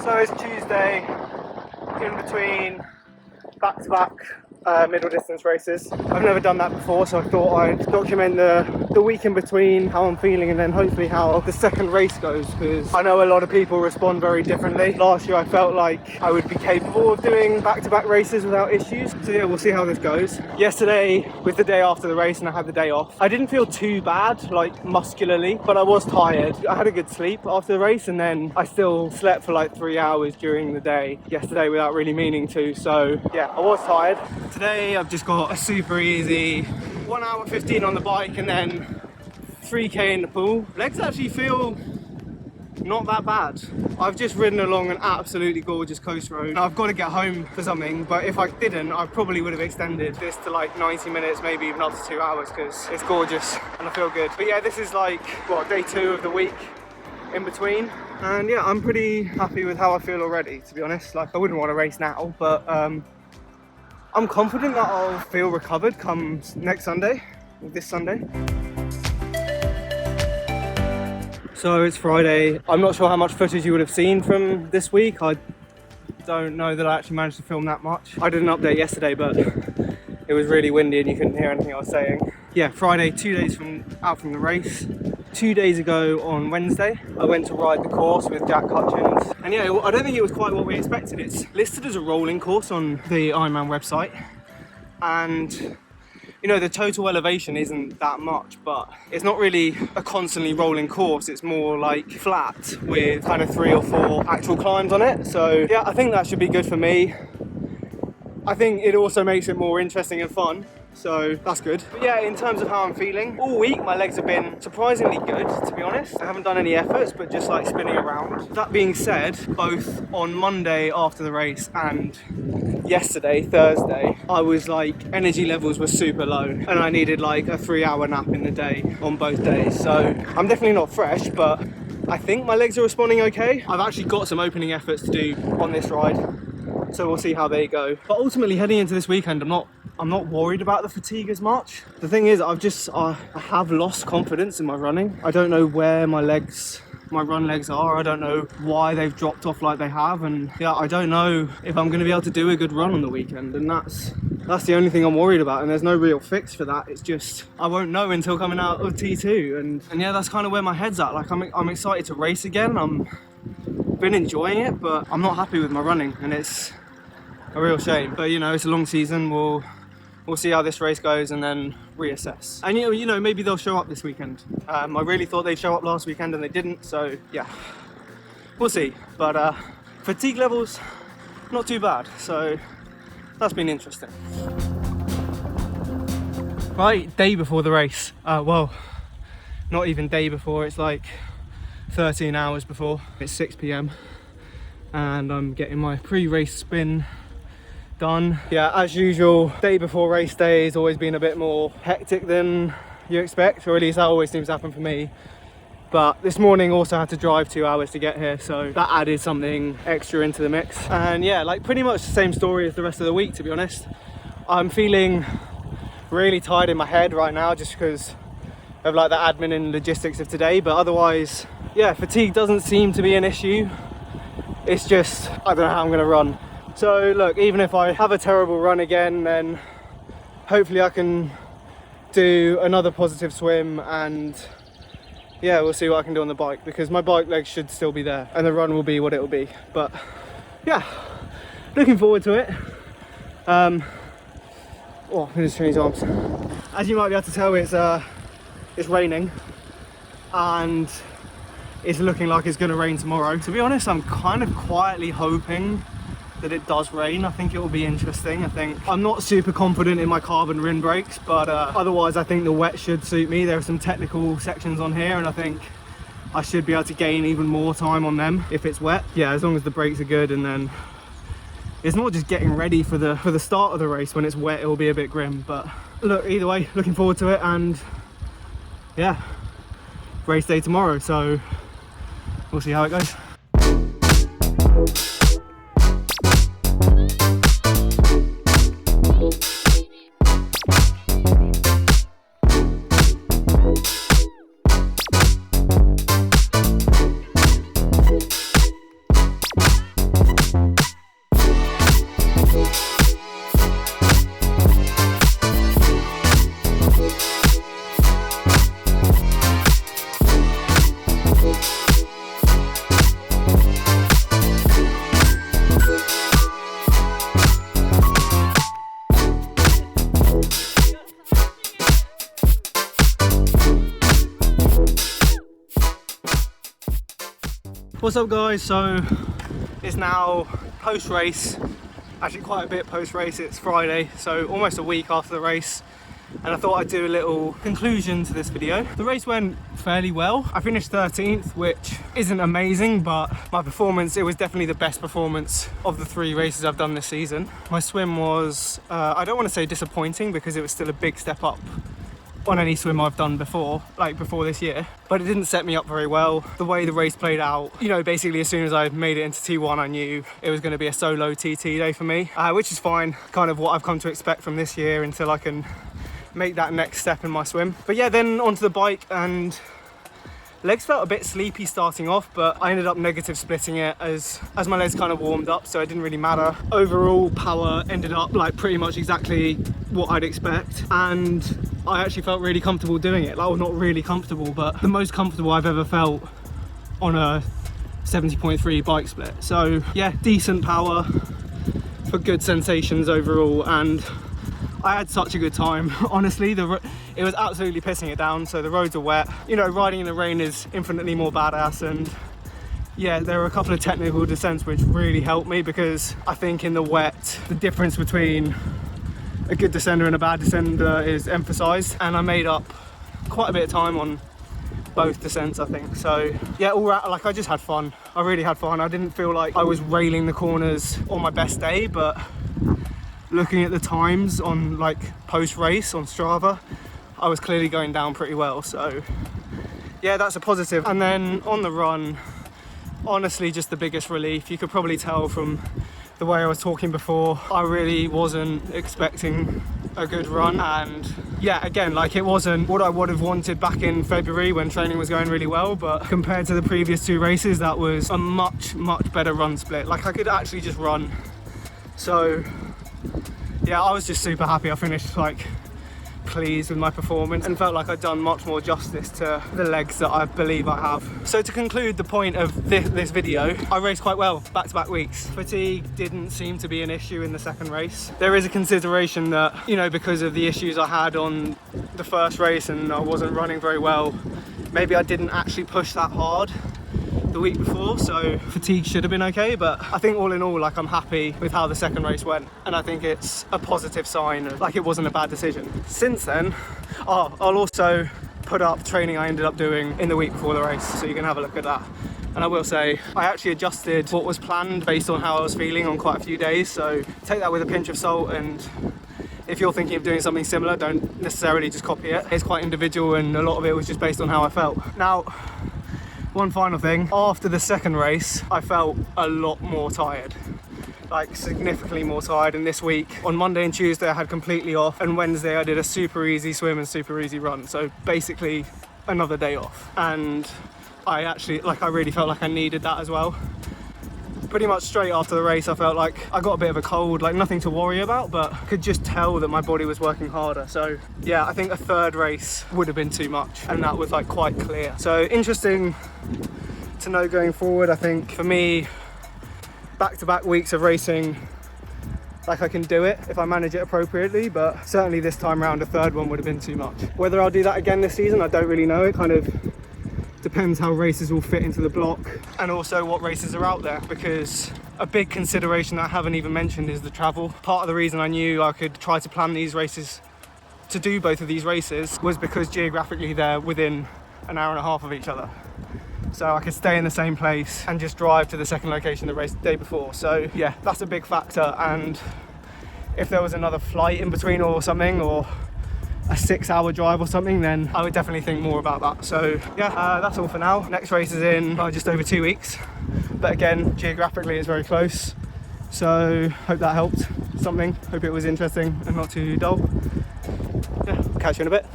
So it's Tuesday, in between back-to-back middle distance races. I've never done that before, so I thought I'd document the week in between, how I'm feeling, and then hopefully how the second race goes, because I know a lot of people respond very differently. Last year I felt like I would be capable of doing back-to-back races without issues, so yeah, we'll see how this goes. Yesterday was the day after the race and I had the day off. I didn't feel too bad, like muscularly, but I was tired. I had a good sleep after the race, and then I still slept for like 3 hours during the day yesterday without really meaning to, so yeah, I was tired. Today I've just got a super easy 1 hour 15 on the bike and then 3k in the pool. Legs actually feel not that bad. I've just ridden along an absolutely gorgeous coast road. I've got to get home for something, but if I didn't, I probably would have extended this to like 90 minutes, maybe even up to 2 hours, because it's gorgeous and I feel good. But yeah, this is like, what, day 2 of the week in between. And yeah, I'm pretty happy with how I feel already, to be honest. Like, I wouldn't want to race now, but I'm confident that I'll feel recovered come next Sunday, this Sunday. So it's Friday. I'm not sure how much footage you would have seen from this week. I don't know that I actually managed to film that much. I did an update yesterday, but it was really windy and you couldn't hear anything I was saying. Yeah, Friday, 2 days out from the race. 2 days ago on Wednesday, I went to ride the course with Jack Hutchins. And yeah, I don't think it was quite what we expected. It's listed as a rolling course on the Ironman website. And you know, the total elevation isn't that much, but it's not really a constantly rolling course. It's more like flat with kind of 3 or 4 actual climbs on it. So yeah, I think that should be good for me. I think it also makes it more interesting and fun, so that's good. But yeah, in terms of how I'm feeling, all week my legs have been surprisingly good, to be honest. I haven't done any efforts, but just like spinning around. That being said, both on Monday after the race and yesterday, Thursday, I was like, energy levels were super low and I needed like a 3-hour nap in the day on both days. So I'm definitely not fresh, but I think my legs are responding okay. I've actually got some opening efforts to do on this ride, so we'll see how they go. But ultimately, heading into this weekend, I'm not worried about the fatigue as much. The thing is, I have lost confidence in my running. I don't know where my run legs are. I don't know why they've dropped off like they have, and yeah, I don't know if I'm going to be able to do a good run on the weekend, and that's the only thing I'm worried about, and there's no real fix for that. It's just, I won't know until coming out of T2, and yeah, that's kind of where my head's at. Like, I'm excited to race again. Been enjoying it, but I'm not happy with my running, and it's a real shame. But you know, it's a long season. We'll see how this race goes and then reassess. And you know, maybe they'll show up this weekend. I really thought they'd show up last weekend and they didn't, so yeah, we'll see. But fatigue levels, not too bad, so that's been interesting. Right, day before the race. Well, not even day before, it's like 13 hours before. It's 6 p.m. and I'm getting my pre-race spin done. Yeah, as usual, day before race day has always been a bit more hectic than you expect, or at least that always seems to happen for me. But this morning also had to drive 2 hours to get here, so that added something extra into the mix. And yeah, like pretty much the same story as the rest of the week, to be honest. I'm feeling really tired in my head right now just because of like the admin and logistics of today, but otherwise, yeah, fatigue doesn't seem to be an issue. It's just, I don't know how I'm gonna run. So look, even if I have a terrible run again, then hopefully I can do another positive swim, and yeah, we'll see what I can do on the bike, because my bike legs should still be there and the run will be what it will be. But yeah, looking forward to it. Oh, I'm gonna change arms. As you might be able to tell, it's raining and it's looking like it's gonna rain tomorrow. To be honest, I'm kind of quietly hoping that it does rain. I think it will be interesting. I'm not super confident in my carbon rim brakes, but otherwise I think the wet should suit me. There are some technical sections on here and I think I should be able to gain even more time on them if it's wet. Yeah, as long as the brakes are good, and then it's not just getting ready for the start of the race. When it's wet, it will be a bit grim, but look, either way, looking forward to it. And yeah, race day tomorrow, so we'll see how it goes. What's up guys? So it's now post-race, actually quite a bit post-race. It's Friday, so almost a week after the race, and I thought I'd do a little conclusion to this video. The race went fairly well. I finished 13th, which isn't amazing, but my performance, it was definitely the best performance of the 3 races I've done this season. My swim was, I don't want to say disappointing because it was still a big step up on any swim I've done before, like before this year, but it didn't set me up very well. The way the race played out, you know, basically as soon as I made it into T1, I knew it was going to be a solo TT day for me, which is fine, kind of what I've come to expect from this year until I can make that next step in my swim. But yeah, then onto the bike, and legs felt a bit sleepy starting off, but I ended up negative splitting it as my legs kind of warmed up, so it didn't really matter. Overall power ended up like pretty much exactly what I'd expect, and I actually felt really comfortable doing it. Like, well, not really comfortable, but the most comfortable I've ever felt on a 70.3 bike split. So yeah, decent power for good sensations overall, and I had such a good time. Honestly, it was absolutely pissing it down, so the roads are wet. You know, riding in the rain is infinitely more badass, and yeah, there were a couple of technical descents which really helped me, because I think in the wet, the difference between a good descender and a bad descender is emphasised, and I made up quite a bit of time on both descents, I think. So yeah, all right, like I just had fun. I really had fun. I didn't feel like I was railing the corners on my best day, but looking at the times on like post-race on Strava, I was clearly going down pretty well. So yeah, that's a positive. And then on the run, honestly, just the biggest relief. You could probably tell from the way I was talking before, I really wasn't expecting a good run, and yeah, again, like it wasn't what I would have wanted back in February when training was going really well, but compared to the previous 2 races, that was a much better run split. Like I could actually just run. So yeah, I was just super happy. I finished like pleased with my performance and felt like I'd done much more justice to the legs that I believe I have. So to conclude the point of this video, I raced quite well back-to-back weeks. Fatigue didn't seem to be an issue in the second race. There is a consideration that, you know, because of the issues I had on the first race and I wasn't running very well, maybe I didn't actually push that hard the week before, so fatigue should have been okay. But I think all in all, like, I'm happy with how the second race went, and I think it's a positive sign of, like, it wasn't a bad decision. Since then, I'll also put up training I ended up doing in the week before the race, so you can have a look at that. And I will say, I actually adjusted what was planned based on how I was feeling on quite a few days, so take that with a pinch of salt, and if you're thinking of doing something similar, don't necessarily just copy it. It's quite individual, and a lot of it was just based on how I felt. Now, one final thing, after the second race, I felt a lot more tired, like significantly more tired. And this week, on Monday and Tuesday, I had completely off, and Wednesday I did a super easy swim and super easy run. So basically another day off. And I actually, like, I really felt like I needed that as well. Pretty much straight after the race, I felt like I got a bit of a cold, like nothing to worry about, but could just tell that my body was working harder. So yeah, I think a third race would have been too much, and that was like quite clear. So interesting to know going forward. I think for me, back-to-back weeks of racing, like I can do it if I manage it appropriately, but certainly this time around a third one would have been too much. Whether I'll do that again this season, I don't really know. It kind of depends how races will fit into the block, and also what races are out there, because a big consideration that I haven't even mentioned is the travel. Part of the reason I knew I could try to plan these races to do both of these races was because geographically they're within an hour and a half of each other. So I could stay in the same place and just drive to the second location the race the day before. So yeah, that's a big factor, and if there was another flight in between or something, or a 6-hour drive or something, then I would definitely think more about that. So yeah, that's all for now. Next race is in just over 2 weeks, but again, geographically it's very close, so hope that helped something. Hope it was interesting and not too dull. Yeah, catch you in a bit.